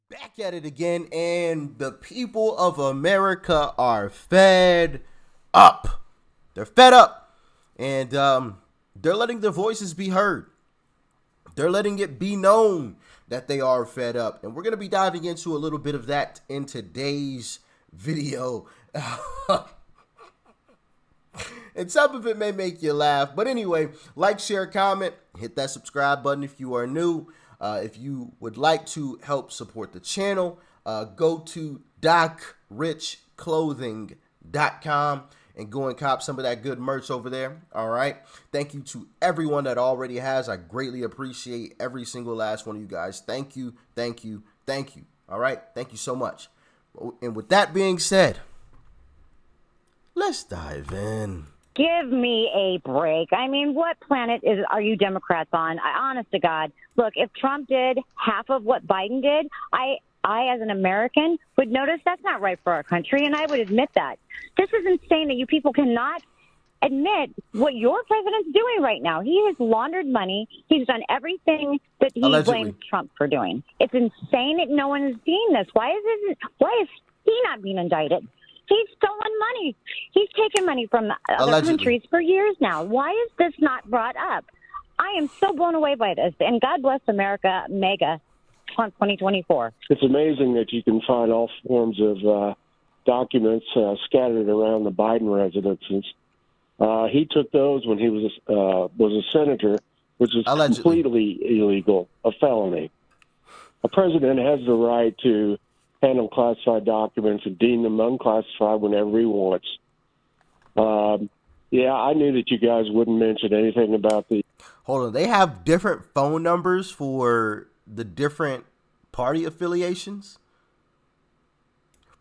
Back at it again, and the people of America are fed up. They're fed up, and they're letting their voices be heard. They're letting it be known that they are fed up, and we're going to be diving into a little bit of that in today's video. And some of it may make you laugh. But anyway, like, share, comment, hit that subscribe button if you are new. If you would like to help support the channel, go to docrichclothing.com and go and cop some of that good merch over there. All right. Thank you to everyone that already has. I greatly appreciate every single last one of you guys. Thank you. Thank you. Thank you. All right. Thank you so much. And with that being said, let's dive in. Give me a break. I mean, what planet are you Democrats on? Honest to God, look, if Trump did half of what Biden did, I as an American would notice that's not right for our country, and I would admit that. This is insane that you people cannot admit what your president's doing right now. He has laundered money. He's done everything that he blames Trump for doing. It's insane that no one is seeing this. Why is he not being indicted? He's stolen money. He's taken money from other countries for years now. Why is this not brought up? I am so blown away by this. And God bless America, mega, on 2024. It's amazing that you can find all forms of documents scattered around the Biden residences. He took those when he was a senator, which is completely illegal, a felony. A president has the right to handle classified documents and deem them unclassified whenever he wants. Yeah, I knew that you guys wouldn't mention anything about the... Hold on. They have different phone numbers for the different party affiliations?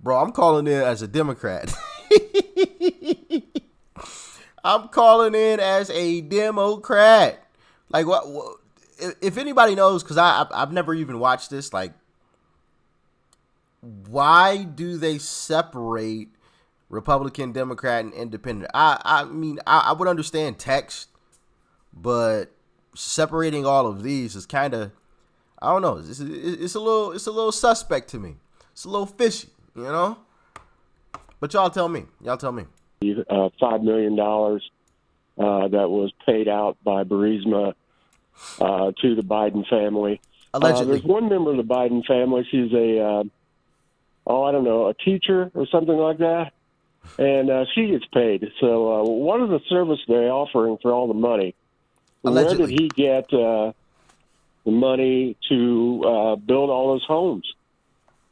Bro, I'm calling in as a Democrat. I'm calling in as a Democrat. Like, what if anybody knows, because I've never even watched this, like, why do they separate Republican, Democrat, and Independent? I mean, I would understand text, but separating all of these is kind of, I don't know. It's a little suspect to me. It's a little fishy, you know. But y'all tell me. $5 million that was paid out by Burisma to the Biden family. Allegedly. There's one member of the Biden family. She's a teacher or something like that. And she gets paid. So what is the service they're offering for all the money? Allegedly. Where did he get the money to build all those homes?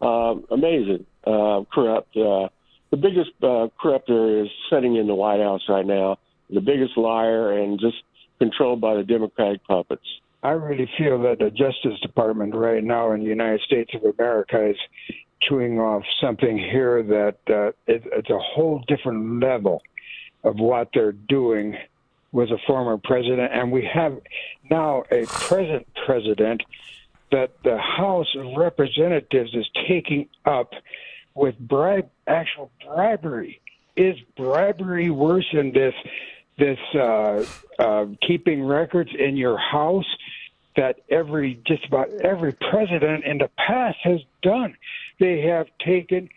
Amazing. Corrupt. The biggest corrupter is sitting in the White House right now, the biggest liar, and just controlled by the Democratic puppets. I really feel that the Justice Department right now in the United States of America is chewing off something here that it's a whole different level of what they're doing with a former president. And we have now a present president that the House of Representatives is taking up with actual bribery. Is bribery worse than this keeping records in your house that just about every president in the past has done? They have taken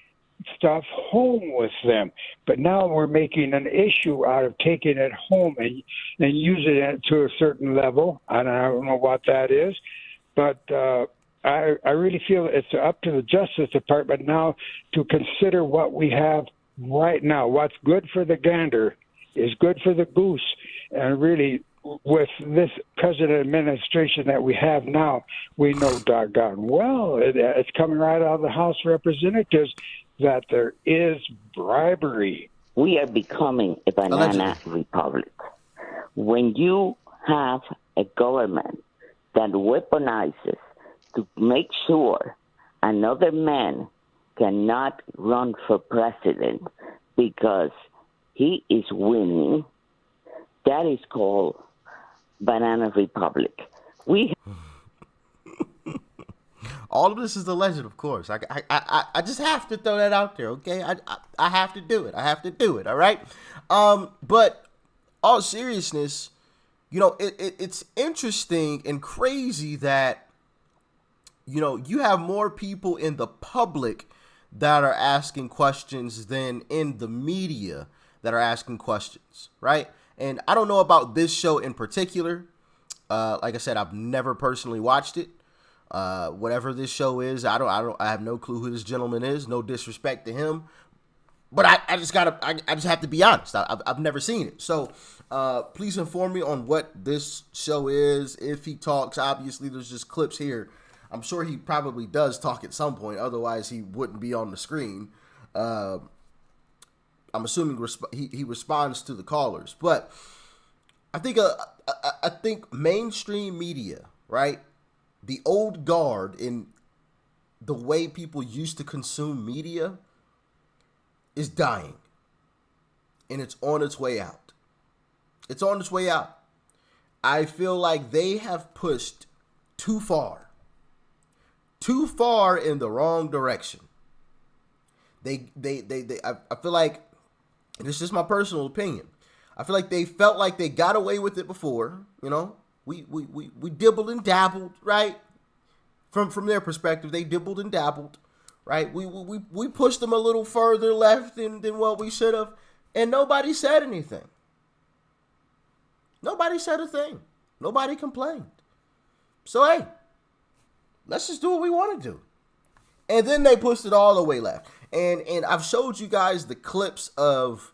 stuff home with them, but now we're making an issue out of taking it home and using it to a certain level. And I don't know what that is, but I really feel it's up to the Justice Department now to consider what we have right now. What's good for the gander is good for the goose. And really, with this president administration that we have now, we know doggone well it's coming right out of the House of Representatives that there is bribery. We are becoming a banana republic. When you have a government that weaponizes to make sure another man cannot run for president because he is winning, that is called banana republic. All of this is alleged, of course. I just have to throw that out there, okay? I have to do it. All right. But all seriousness, you know, it's interesting and crazy that, you have more people in the public that are asking questions than in the media that are asking questions, right? And I don't know about this show in particular. Like I said, I've never personally watched it. Whatever this show is, I have no clue who this gentleman is. No disrespect to him, but I just have to be honest. I've never seen it. So please inform me on what this show is. If he talks, obviously there's just clips here. I'm sure he probably does talk at some point. Otherwise, he wouldn't be on the screen. I'm assuming he responds to the callers, but I think mainstream media, right? The old guard in the way people used to consume media is dying, and it's on its way out. It's on its way out. I feel like they have pushed too far in the wrong direction. I feel like, and it's just my personal opinion, I feel like they felt like they got away with it before. We dibbled and dabbled, right? From their perspective, they dibbled and dabbled, right? We pushed them a little further left than what we should have, and nobody said anything. Nobody said a thing. Nobody complained. So hey, let's just do what we want to do. And then they pushed it all the way left. And I've showed you guys the clips of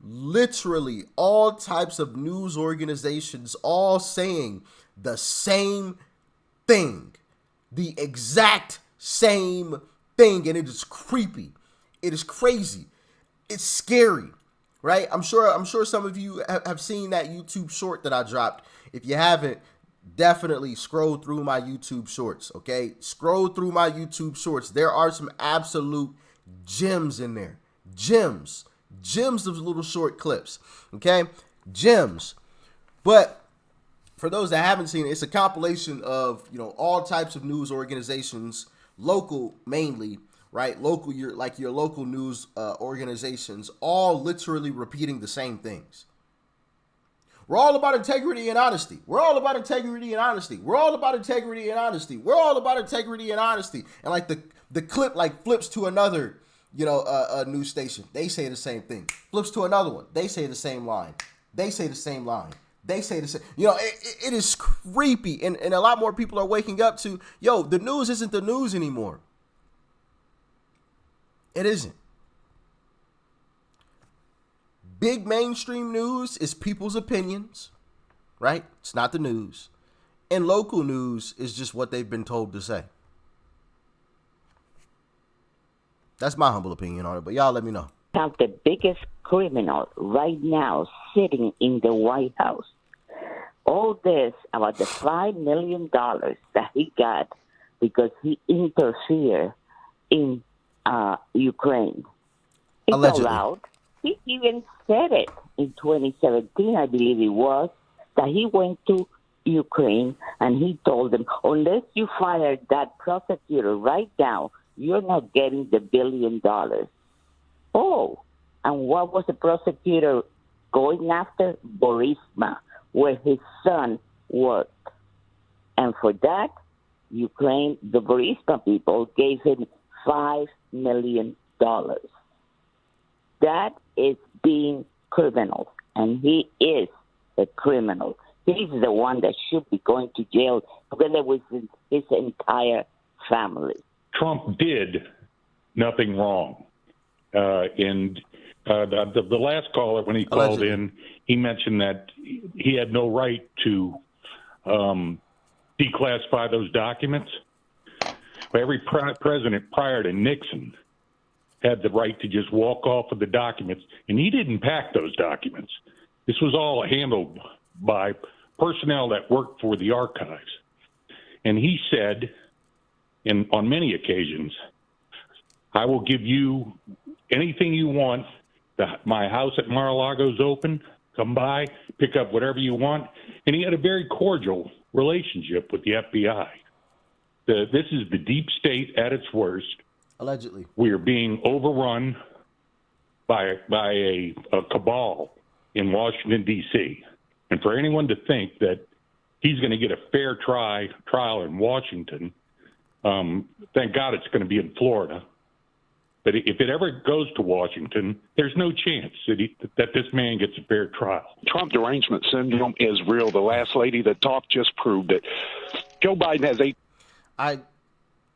literally all types of news organizations all saying the same thing. The exact same thing. And it is creepy. It is crazy. It's scary. Right? I'm sure some of you have seen that YouTube short that I dropped. If you haven't, definitely scroll through my YouTube shorts, okay? Scroll through my YouTube shorts. There are some absolute gems in there. Gems of little short clips, okay? Gems. But for those that haven't seen it, it's a compilation of, all types of news organizations, local mainly, right? Local, your local news organizations, all literally repeating the same things. We're all about integrity and honesty. We're all about integrity and honesty. We're all about integrity and honesty. We're all about integrity and honesty. And like the clip like flips to another, a news station. They say the same thing. Flips to another one. They say the same line. They say the same line. They say the same. It is creepy. And a lot more people are waking up to, the news isn't the news anymore. It isn't. Big mainstream news is people's opinions, right? It's not the news. And local news is just what they've been told to say. That's my humble opinion on it, but y'all let me know. Have the biggest criminal right now sitting in the White House. All this about the $5 million that he got because he interfered in Ukraine. It's Allegedly. allowed. He even said it in 2017, I believe it was, that he went to Ukraine and he told them, unless you fire that prosecutor right now, you're not getting the $1 billion. Oh, and what was the prosecutor going after? Burisma, where his son worked. And for that, Ukraine, the Burisma people gave him $5 million. That is being criminal, and he is a criminal. He's the one that should be going to jail together with his entire family. Trump did nothing wrong. And the last caller, when he called in, he mentioned that he had no right to declassify those documents. Every president prior to Nixon had the right to just walk off of the documents, and he didn't pack those documents. This was all handled by personnel that worked for the archives. And he said, on many occasions, I will give you anything you want. My house at Mar-a-Lago is open. Come by, pick up whatever you want. And he had a very cordial relationship with the FBI. This is the deep state at its worst. Allegedly. We are being overrun by a cabal in Washington, D.C. And for anyone to think that he's going to get a fair trial in Washington Thank God it's going to be in Florida. But if it ever goes to Washington, there's no chance that this man gets a fair trial. Trump derangement syndrome is real. The last lady that talked just proved it. Joe Biden has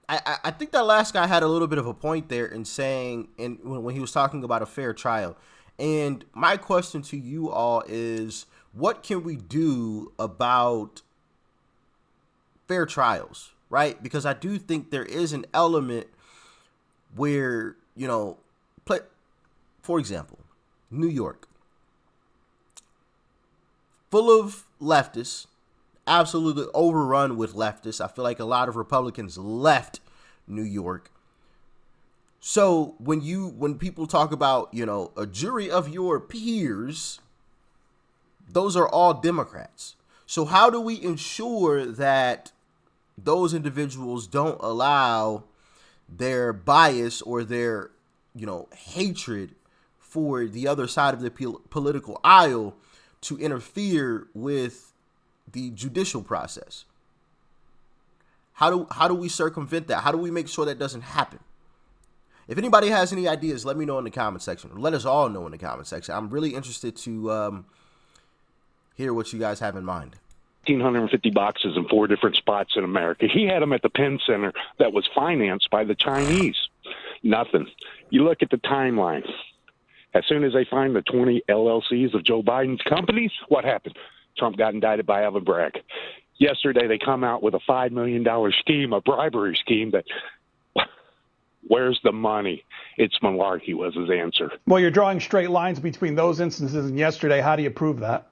I think that last guy had a little bit of a point there in saying, when he was talking about a fair trial. And my question to you all is, what can we do about fair trials, right? Because I do think there is an element where, for example, New York, full of leftists, absolutely overrun with leftists. I feel like a lot of Republicans left New York. So when people talk about, a jury of your peers, those are all Democrats. So how do we ensure that those individuals don't allow their bias or their, hatred for the other side of the political aisle to interfere with the judicial process? How do we circumvent that? How do we make sure that doesn't happen? If anybody has any ideas, let me know in the comment section. Let us all know in the comment section. I'm really interested to hear what you guys have in mind. 1,550 boxes in 4 different spots in America. He had them at the Penn Center that was financed by the Chinese. Nothing. You look at the timeline. As soon as they find the 20 LLCs of Joe Biden's companies, what happened? Trump got indicted by Alvin Bragg. Yesterday, they come out with a $5 million scheme, a bribery scheme that, where's the money? It's malarkey was his answer. Well, you're drawing straight lines between those instances and yesterday. How do you prove that?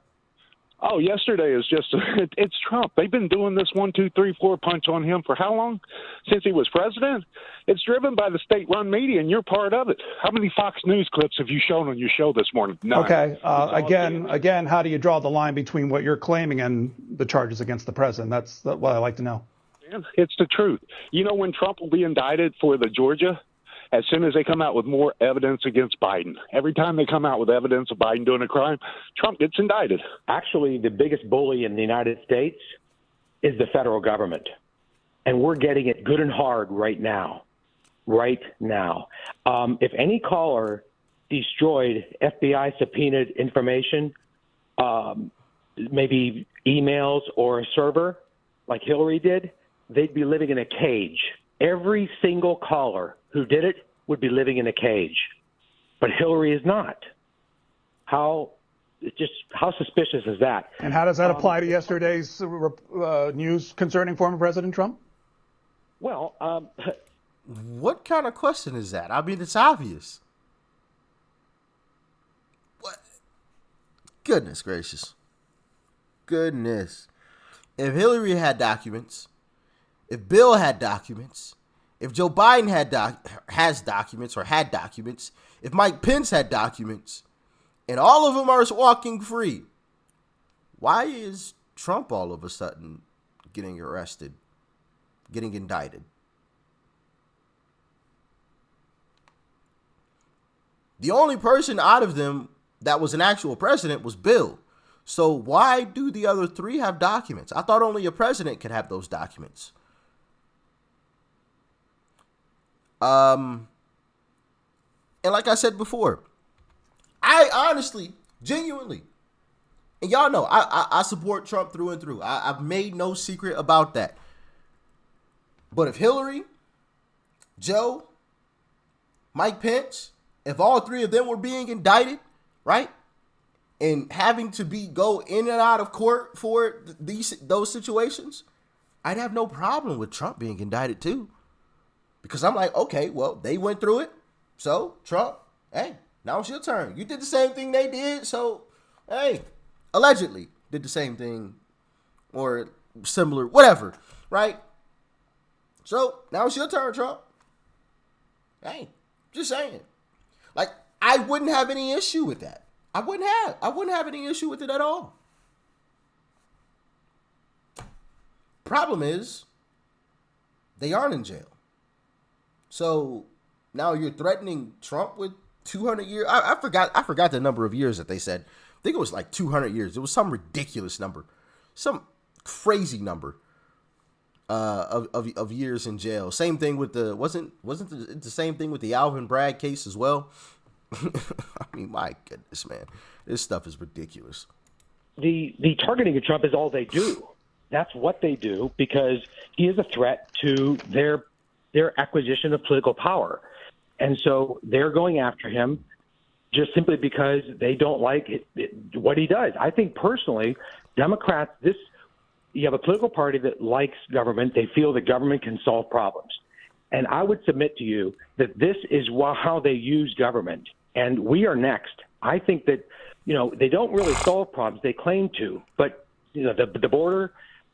Oh, yesterday is just, it's Trump. They've been doing this 1, 2, 3, 4 punch on him for how long? Since he was president? It's driven by the state-run media, and you're part of it. How many Fox News clips have you shown on your show this morning? None. Okay. Again, how do you draw the line between what you're claiming and the charges against the president? That's what I like to know. It's the truth. You know when Trump will be indicted for the Georgia? As soon as they come out with more evidence against Biden. Every time they come out with evidence of Biden doing a crime, Trump gets indicted. Actually, the biggest bully in the United States is the federal government. And we're getting it good and hard right now. Right now. If any caller destroyed FBI subpoenaed information, maybe emails or a server like Hillary did, they'd be living in a cage. Every single caller who did it would be living in a cage. But Hillary is not. How suspicious is that? And how does that apply to yesterday's news concerning former President Trump? Well, what kind of question is that? I mean, it's obvious. What? Goodness gracious. Goodness. If Hillary had documents, if Bill had documents, if Joe Biden has documents or had documents, if Mike Pence had documents, and all of them are walking free, why is Trump all of a sudden getting arrested, getting indicted? The only person out of them that was an actual president was Bill. So why do the other 3 have documents? I thought only a president could have those documents. And like I said before, I honestly, genuinely, and y'all know, I support Trump through and through. I've made no secret about that. But if Hillary, Joe, Mike Pence, if all 3 of them were being indicted, right, and having to go in and out of court for those situations, I'd have no problem with Trump being indicted too. Because I'm like, okay, well, they went through it. So, Trump, hey, now it's your turn. You did the same thing they did. So, hey, allegedly did the same thing or similar, whatever, right? So, now it's your turn, Trump. Hey, just saying. Like, I wouldn't have any issue with that. I wouldn't have any issue with it at all. Problem is, they aren't in jail. So now you're threatening Trump with 200 years. I forgot the number of years that they said. I think it was like 200 years. It was some ridiculous number, some crazy number. of years in jail. Same thing with the wasn't the same thing with the Alvin Bragg case as well. I mean, my goodness, man, this stuff is ridiculous. The targeting of Trump is all they do. That's what they do because he is a threat to their acquisition of political power, and so they're going after him just simply because they don't like what he does. I think personally, Democrats, you have a political party that likes government. They feel that government can solve problems. And I would submit to you that this is how they use government. And we are next. I think that, they don't really solve problems. They claim to. But, the border,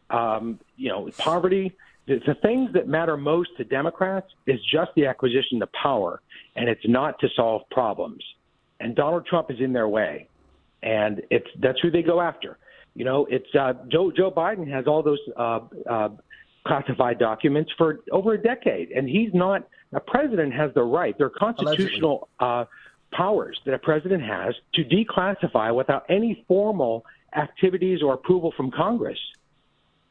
poverty, the things that matter most to Democrats is just the acquisition of power. And it's not to solve problems. And Donald Trump is in their way. And that's who they go after. It's Joe Biden has all those classified documents for over a decade, and he's not. A president has the right. They're constitutional powers that a president has to declassify without any formal activities or approval from Congress.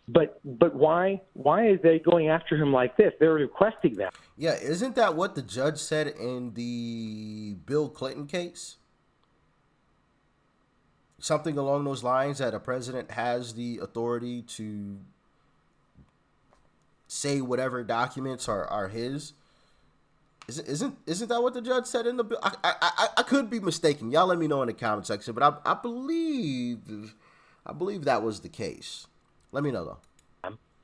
But why is they going after him like this? They're requesting that. Yeah, isn't that what the judge said in the Bill Clinton case? Something along those lines, that a president has the authority to say whatever documents are his. Isn't that what the judge said in the bill? I could be mistaken. Y'all let me know in the comment section, but I believe that was the case. Let me know though.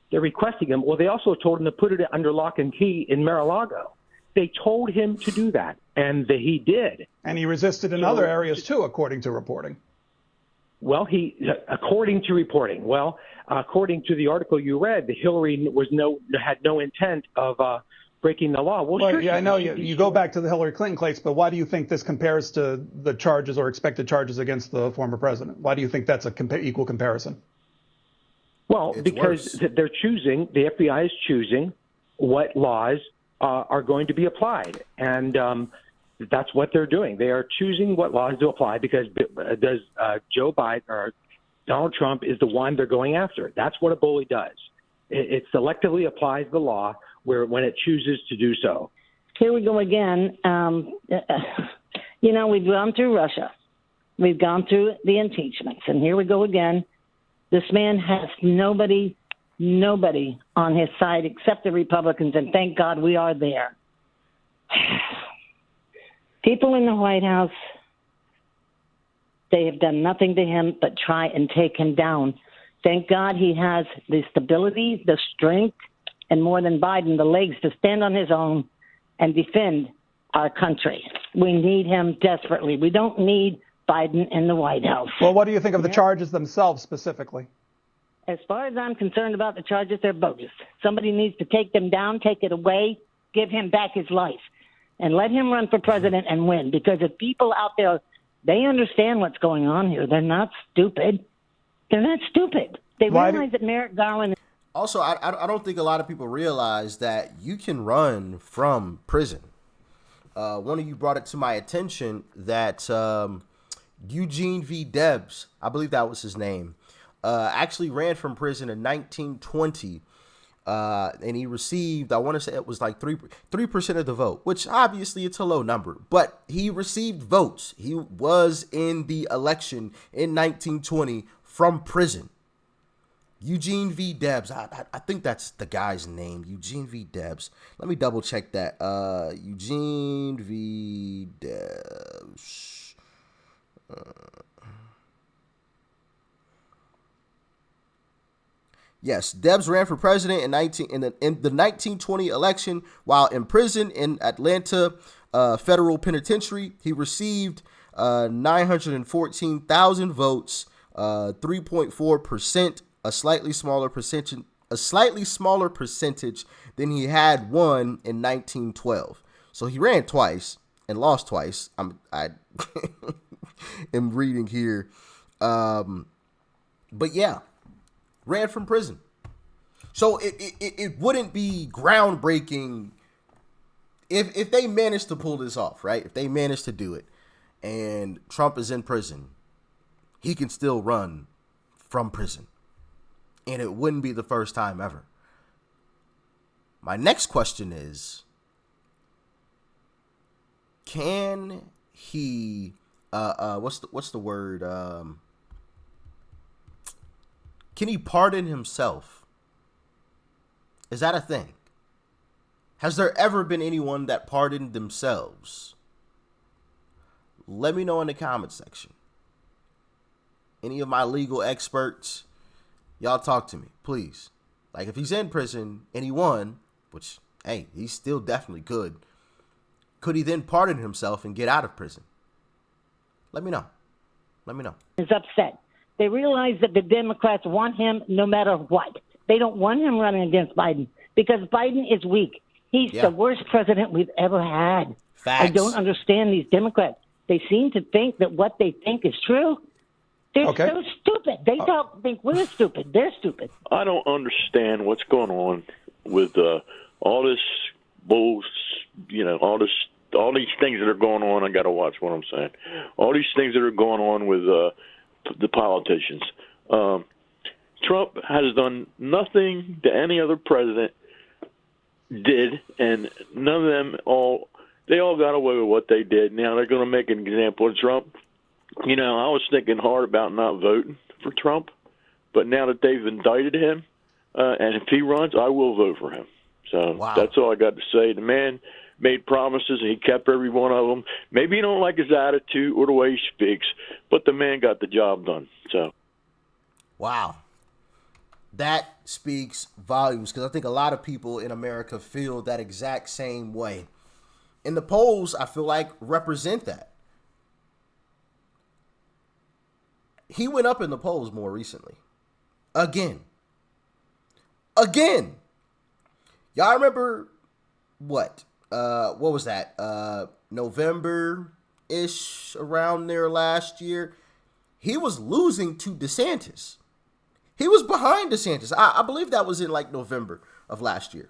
They're requesting him. Well, they also told him to put it under lock and key in Mar-a-Lago. They told him to do that, and he did. And he resisted in other areas too, according to reporting. Well, according to reporting, according to the article you read, Hillary had no intent of breaking the law. Well, sure, yeah, I know you go back to the Hillary Clinton case, but why do you think this compares to the charges or expected charges against the former president? Why do you think that's a equal comparison? Well, because they're choosing, the FBI is choosing what laws are going to be applied, and that's what they're doing. They are choosing what laws to apply because Joe Biden or Donald Trump is the one they're going after. That's what a bully does. It selectively applies the law when it chooses to do so. Here we go again. We've gone through Russia. We've gone through the impeachments. And here we go again. This man has nobody on his side except the Republicans. And thank God we are there. People in the White House, they have done nothing to him but try and take him down. Thank God he has the stability, the strength, and more than Biden, the legs to stand on his own and defend our country. We need him desperately. We don't need Biden in the White House. Well, what do you think of the charges themselves specifically? As far as I'm concerned about the charges, they're bogus. Somebody needs to take them down, take it away, give him back his life, and let him run for president and win. Because if people out there, they understand what's going on here. They're not stupid. They're not stupid. They realize that Merrick Garland... Also, I don't think a lot of people realize that you can run from prison. One of you brought it to my attention that Eugene V. Debs, I believe that was his name, actually ran from prison in 1920. And he received, I want to say it was like 3% of the vote, which obviously it's a low number, but he received votes. He was in the election in 1920 from prison. Eugene V. Debs. I think that's the guy's name. Eugene V. Debs. Let me double check that. Eugene V. Debs. Yes, Debs ran for president in the 1920 election while in prison in Atlanta Federal Penitentiary. He received 914,000 votes, 3.4%. A slightly smaller percentage than he had won in 1912. So he ran twice and lost twice. I am reading here, but yeah, ran from prison. So it wouldn't be groundbreaking if they managed to pull this off, right? If they managed to do it, and Trump is in prison, he can still run from prison. And it wouldn't be the first time ever. My next question is, can he what's the word? Can he pardon himself? Is that a thing? Has there ever been anyone that pardoned themselves? Let me know in the comment section. Any of my legal experts, y'all talk to me, please. Like, if he's in prison and he won, which, hey, he still definitely could he then pardon himself and get out of prison? Let me know. Let me know. Is upset. They realize that the Democrats want him no matter what. They don't want him running against Biden because Biden is weak. He's the worst president we've ever had. Facts. I don't understand these Democrats. They seem to think that what they think is true. They're so stupid. They don't think we're stupid. They're stupid. I don't understand what's going on with all this bulls, all these things that are going on. I got to watch what I'm saying. All these things that are going on with the politicians. Trump has done nothing that any other president did, and none of them they all got away with what they did. Now they're going to make an example of Trump. I was thinking hard about not voting for Trump, but now that they've indicted him, and if he runs, I will vote for him. So That's all I got to say. The man made promises, and he kept every one of them. Maybe you don't like his attitude or the way he speaks, but the man got the job done. So, wow. That speaks volumes, because I think a lot of people in America feel that exact same way. And the polls, I feel like, represent that. He went up in the polls more recently. Again. Y'all remember what? What was that? November-ish, around there last year. He was losing to DeSantis. He was behind DeSantis. I believe that was in like November of last year.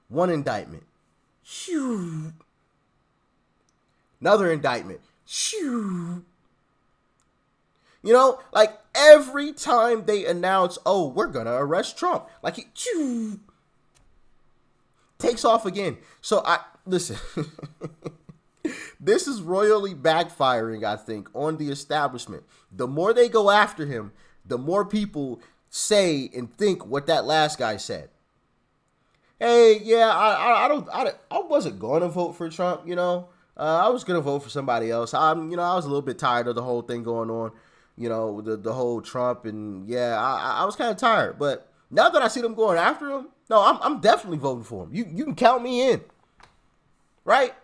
One indictment. Shoo. Another indictment. Shoo. Like every time they announce, oh, we're going to arrest Trump, like he takes off again. So listen, this is royally backfiring, I think, on the establishment. The more they go after him, the more people say and think what that last guy said. Hey, yeah, I wasn't going to vote for Trump, I was going to vote for somebody else. I was a little bit tired of the whole thing going on. The whole Trump, and I was kind of tired. But now that I see them going after him, no, I'm definitely voting for him. You can count me in, right?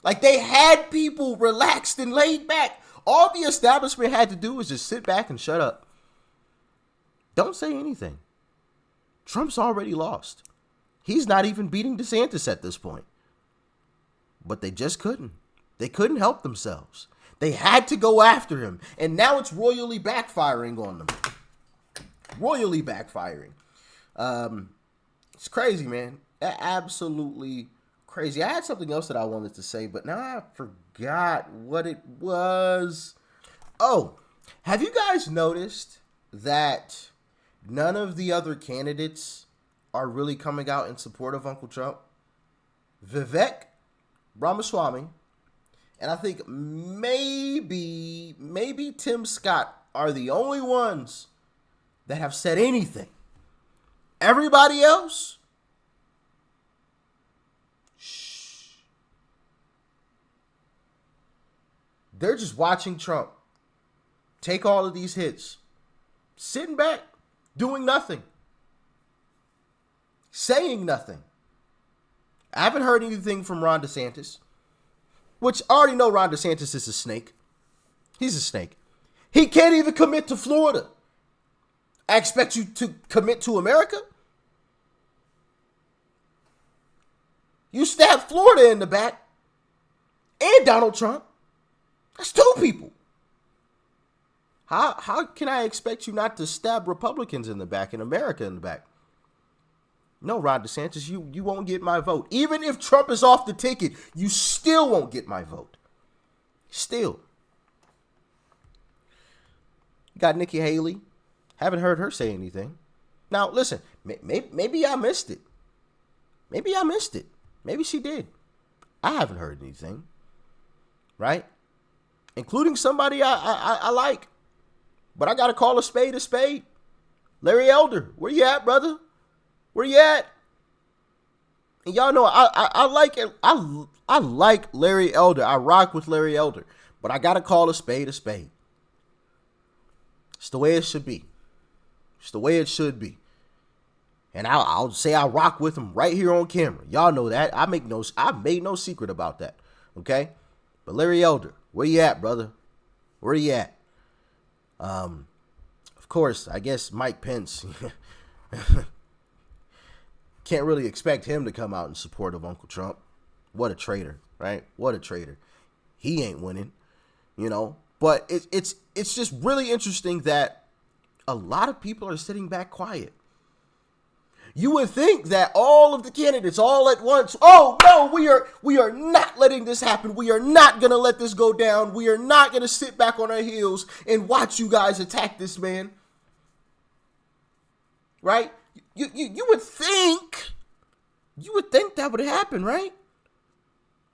Like, they had people relaxed and laid back. All the establishment had to do was just sit back and shut up. Don't say anything. Trump's already lost. He's not even beating DeSantis at this point. But they just couldn't. They couldn't help themselves. They had to go after him. And now it's royally backfiring on them. Royally backfiring. It's crazy, man. Absolutely crazy. I had something else that I wanted to say, but now I forgot what it was. Oh, have you guys noticed that none of the other candidates are really coming out in support of Uncle Trump? Vivek Ramaswamy, and I think maybe Tim Scott are the only ones that have said anything. Everybody else, shh. They're just watching Trump take all of these hits, sitting back, doing nothing, saying nothing. I haven't heard anything from Ron DeSantis, which I already know Ron DeSantis is a snake. He's a snake. He can't even commit to Florida. I expect you to commit to America? You stabbed Florida in the back and Donald Trump. That's two people. How can I expect you not to stab Republicans in the back and America in the back? No, Ron DeSantis, you won't get my vote. Even if Trump is off the ticket, you still won't get my vote. Still. You got Nikki Haley. Haven't heard her say anything. Now, listen, maybe I missed it. Maybe I missed it. Maybe she did. I haven't heard anything, right? Including somebody I like. But I got to call a spade a spade. Larry Elder, where you at, brother? Where you at? And y'all know I like it. I like Larry Elder. I rock with Larry Elder. But I got to call a spade a spade. It's the way it should be. It's the way it should be. And I'll say I rock with him right here on camera. Y'all know that. I made no secret about that. Okay? But Larry Elder, where you at, brother? Where you at? Of course, I guess Mike Pence. Can't really expect him to come out in support of Uncle Trump. What a traitor, right? What a traitor. He ain't winning, you know. But it's just really interesting that a lot of people are sitting back quiet. You would think that all of the candidates all at once, oh no, we are not letting this happen. We are not gonna let this go down. We are not gonna sit back on our heels and watch you guys attack this man. Right? You would think that would happen, right?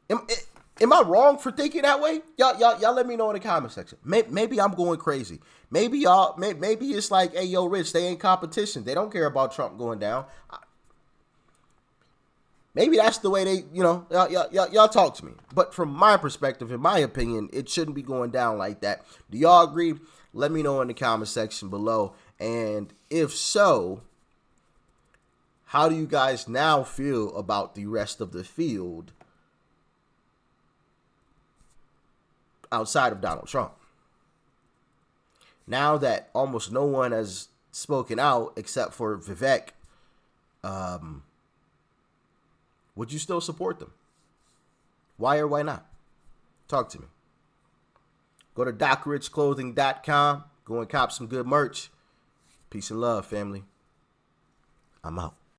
Am I wrong for thinking that way? Y'all let me know in the comment section. Maybe I'm going crazy. Maybe it's like, hey, yo, Rich, they ain't competition. They don't care about Trump going down. Maybe that's the way they, y'all talk to me. But from my perspective, in my opinion, it shouldn't be going down like that. Do y'all agree? Let me know in the comment section below. And if so, how do you guys now feel about the rest of the field outside of Donald Trump? Now that almost no one has spoken out except for Vivek, would you still support them? Why or why not? Talk to me. Go to DocRichClothing.com. Go and cop some good merch. Peace and love, family. I'm out.